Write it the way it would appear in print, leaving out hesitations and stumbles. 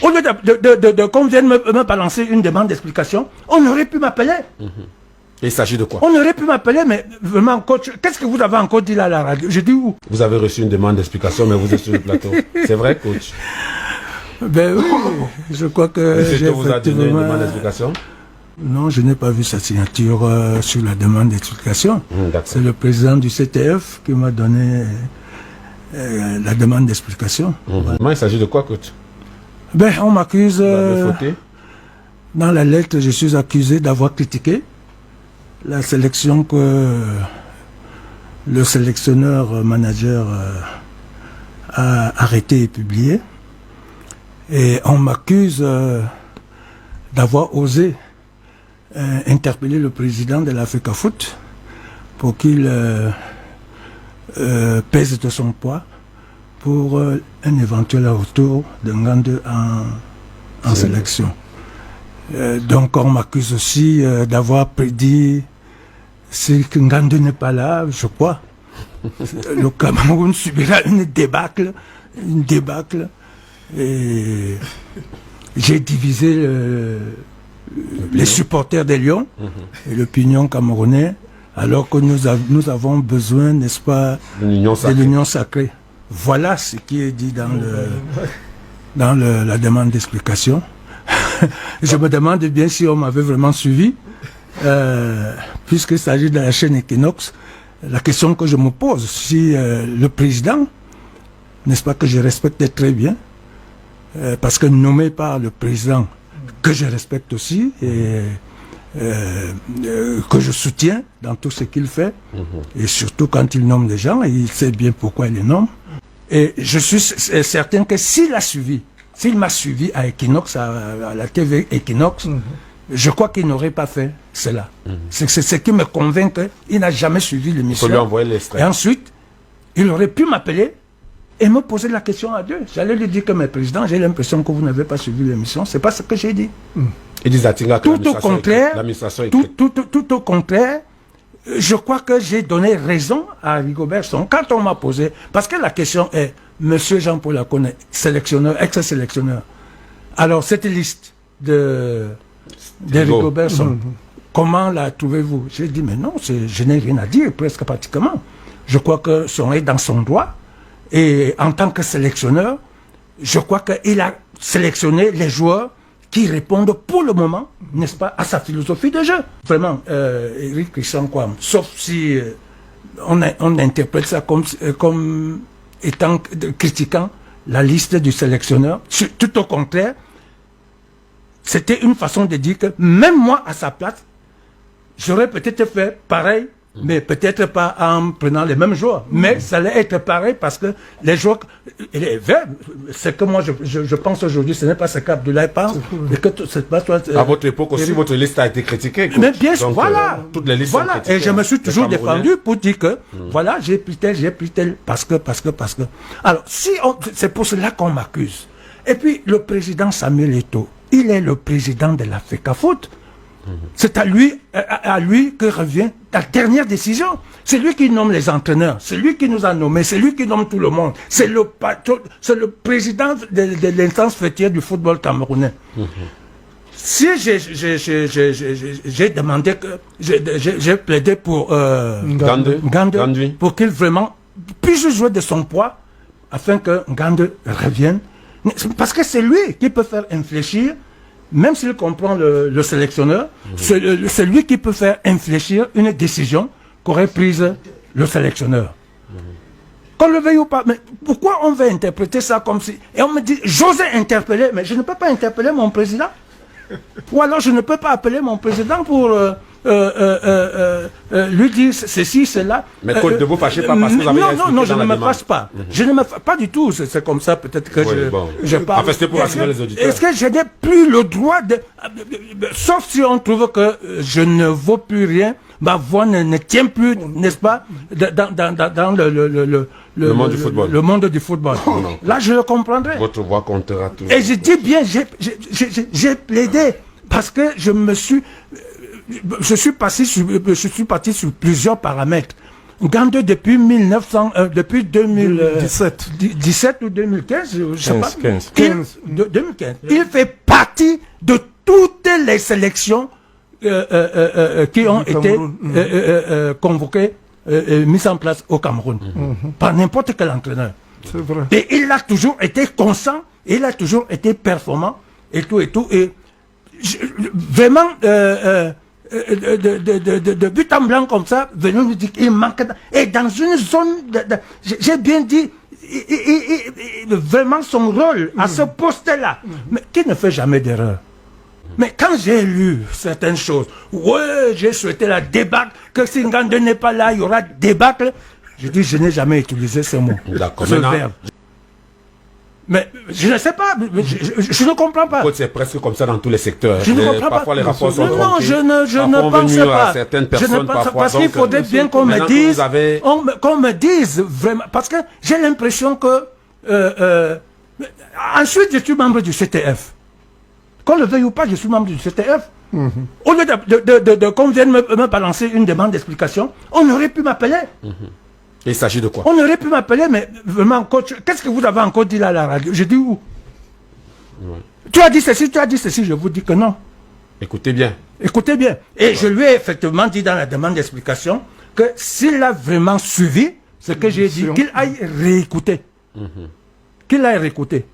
Au lieu qu'on vienne me balancer une demande d'explication, on aurait pu m'appeler. Il s'agit de quoi? On aurait pu m'appeler, mais vraiment, coach, qu'est-ce que vous avez encore dit là à la radio? Je dis où? Vous avez reçu une demande d'explication, mais vous êtes sur le plateau. C'est vrai, coach? Ben oui, je crois que Monsieur vous a donné une demande d'explication? Non, je n'ai pas vu sa signature sur la demande d'explication. C'est le président du CTF qui m'a donné la demande d'explication. Voilà. Il s'agit de quoi, coach? Ben, on m'accuse... dans la lettre, je suis accusé d'avoir critiqué la sélection que le sélectionneur manager a arrêté et publié. Et on m'accuse d'avoir osé interpeller le président de l'Africa Foot pour qu'il pèse de son poids pour un éventuel retour de Ngandou en sélection. Donc on m'accuse aussi d'avoir prédit, si Ngandou n'est pas là, je crois, le Cameroun subira une débâcle, et j'ai divisé les supporters des Lions et l'opinion camerounais, alors que nous avons besoin, n'est-ce pas, de l'union sacrée. Voilà ce qui est dit dans la demande d'explication. Je me demande bien si on m'avait vraiment suivi, puisqu'il s'agit de la chaîne Equinox. La question que je me pose, si le président, n'est-ce pas, que je respecte très bien, parce que nommé par le président, que je respecte aussi, et que je soutiens dans tout ce qu'il fait, et surtout quand il nomme des gens, il sait bien pourquoi il les nomme. Et je suis certain que s'il m'a suivi à Equinox, à la TV Equinox, je crois qu'il n'aurait pas fait cela. C'est ce qui me convainc qu'il n'a jamais suivi l'émission. Il faut lui envoyer l'extrait. Et ensuite, il aurait pu m'appeler et me poser la question à deux. J'allais lui dire que, mais président, j'ai l'impression que vous n'avez pas suivi l'émission. C'est pas ce que j'ai dit. Il dit Zatinga que tout au contraire, tout au contraire, je crois que j'ai donné raison à Rigobert Song quand on m'a posé, parce que la question est, Monsieur Jean-Paul Akone, sélectionneur, ex-sélectionneur. Alors, cette liste de Rigobert Song, comment la trouvez-vous? J'ai dit, mais non, je n'ai rien à dire, presque pratiquement. Je crois que Son est dans son droit. Et en tant que sélectionneur, je crois qu'il a sélectionné les joueurs qui répondent pour le moment, n'est-ce pas, à sa philosophie de jeu. Vraiment, Eric Christian Kouam, sauf si on interprète ça comme étant critiquant la liste du sélectionneur. Tout au contraire, c'était une façon de dire que même moi, à sa place, j'aurais peut-être fait pareil, mais peut-être pas en prenant les mêmes joueurs. Mais ça allait être pareil parce que les joueurs... C'est que moi, je pense aujourd'hui, ce n'est pas ce qu'Abdoulaye pense. À votre époque aussi, votre liste a été critiquée. Mais bien sûr, voilà. Toutes les listes sont critiquées. Et je me suis toujours défendu pour dire que, voilà, j'ai pris tel, parce que. Alors, c'est pour cela qu'on m'accuse. Et puis, le président Samuel Eto'o, il est le président de l'Africa Foot. C'est à lui que revient la dernière décision. C'est lui qui nomme les entraîneurs, c'est lui qui nous a nommés, c'est lui qui nomme tout le monde. C'est le président de l'instance fêtière du football camerounais. Si j'ai demandé que j'ai plaidé pour Ngandou pour qu'il vraiment puisse jouer de son poids afin que Ngandou revienne, parce que c'est lui qui peut faire infléchir. Même s'il comprend le sélectionneur, c'est lui qui peut faire infléchir une décision qu'aurait prise le sélectionneur. Qu'on le veuille ou pas, mais pourquoi on veut interpréter ça comme si... Et on me dit, j'osais interpeller, mais je ne peux pas interpeller mon président. Ou alors je ne peux pas appeler mon président pour lui dire ceci, cela. Mais Côte de vous fâchez pas parce que vous avez non, je ne me fâche pas. Je ne me fâche pas du tout. C'est comme ça peut-être que je parle. Enfin, c'était pour rassurer les auditeurs. Est-ce que je n'ai plus le droit de... Sauf si on trouve que je ne vaux plus rien, ma voix ne tient plus, n'est-ce pas, dans le monde du football. Le monde du football. Là, je le comprendrai. Votre voix comptera toujours. Et je dis bien, j'ai plaidé parce que je suis parti sur plusieurs paramètres. Gandhi, depuis 2017 ou 2015, je sais pas. 2015. Il fait partie de toutes les sélections qui ont été convoquées, mises en place au Cameroun, par n'importe quel entraîneur. C'est vrai. Et il a toujours été constant, il a toujours été performant, et tout, et tout. Et vraiment, de but en blanc comme ça, venons nous dire qu'il manque. Et dans une zone, j'ai bien dit, vraiment son rôle à ce poste-là, mais qui ne fait jamais d'erreur. Mais quand j'ai lu certaines choses, ouais, j'ai souhaité la débâcle, que si Ngande n'est pas là, il y aura débâcle. Je dis, je n'ai jamais utilisé ce mot. D'accord. Ce verbe. Mais je ne sais pas, je ne comprends pas. C'est presque comme ça dans tous les secteurs. Je ne comprends parfois pas. les rapports sont non, trompés. je ne pense pas. Certaines Je personnes, ne pense parfois, parce qu'il faudrait bien qu'on me dise, qu'on me dise vraiment, parce que j'ai l'impression que ensuite je suis membre du CTF. Qu'on le veuille ou pas, je suis membre du CTF. Au lieu qu'on vienne me balancer une demande d'explication, on aurait pu m'appeler. Il s'agit de quoi? On aurait pu m'appeler, mais vraiment, coach, qu'est-ce que vous avez encore dit là à la radio? Je dis où? Tu as dit ceci, je vous dis que non. Écoutez bien. Écoutez bien. Et je lui ai effectivement dit dans la demande d'explication que s'il a vraiment suivi ce que j'ai dit, qu'il aille réécouter. Qu'il aille réécouter.